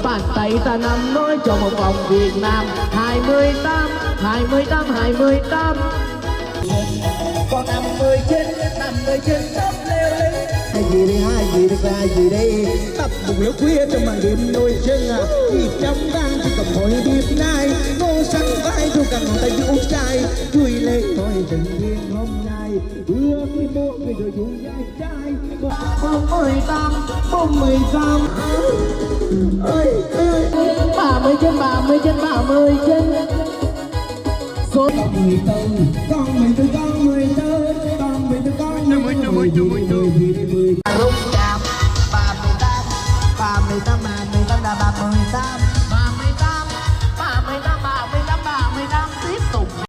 bàn tay ta nắm nói cho một vòng Việt Nam 28 28 28. Còn 59 sắp leo lên. Hai gì đi hai gì đi tập một lúc khuya trong màn đêm đôi chân nhịp trong vang thì cầm hội điệp nai ngô sắc vai thu cầm tay vũ trai chui lên thôi tình duyên hôm nay vừa khi mua người rồi vui dai trai 48 ơi 39 số con 14 con 14 con 14 con 14 con 14